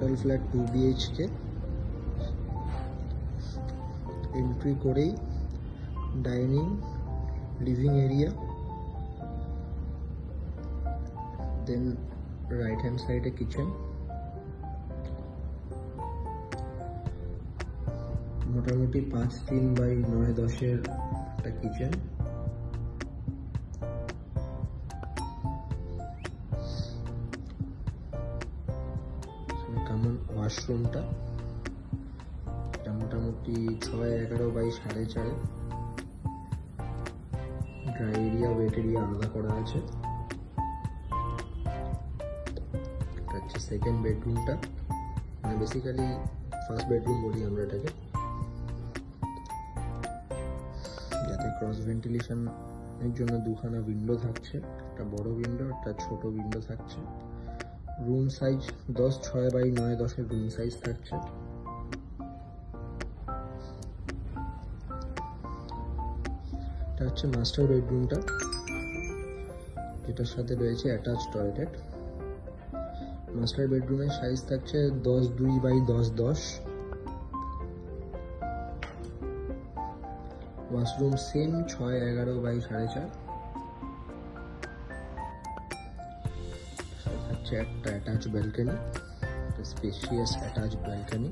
Total flat 2 BHK। Entry করেই dining, living area, দেন right hand সাইডে kitchen. মোটামুটি 5-3/9-10 একটা কিচেন। কমন ওয়াশরুমটা মোটামুটি 6-11/4.5। ড্রাই এরিয়া, ওয়েট এরিয়া আলাদা করা আছে। এটা হচ্ছে সেকেন্ড বেডরুমটা, মানে বেসিক্যালি ফার্স্ট বেডরুম বলি আমরা এটাকে, যাতে ক্রস ভেন্টিলেশন এর জন্য দুখানা উইন্ডো থাকছে, একটা বড় উইন্ডো, একটা ছোট উইন্ডো থাকছে। রুম সাইজ 10-6/9-10 রুম সাইজ থাকছে। এটা হচ্ছে মাস্টার বেডরুমটা, যেটার সাথে রয়েছে অ্যাটাচ টয়লেট। মাস্টার বেডরুমের সাইজ থাকছে 10-2/10-10। Washroom same 6-11/4.5। থাকছে একটা attach balcony, spacious attach balcony.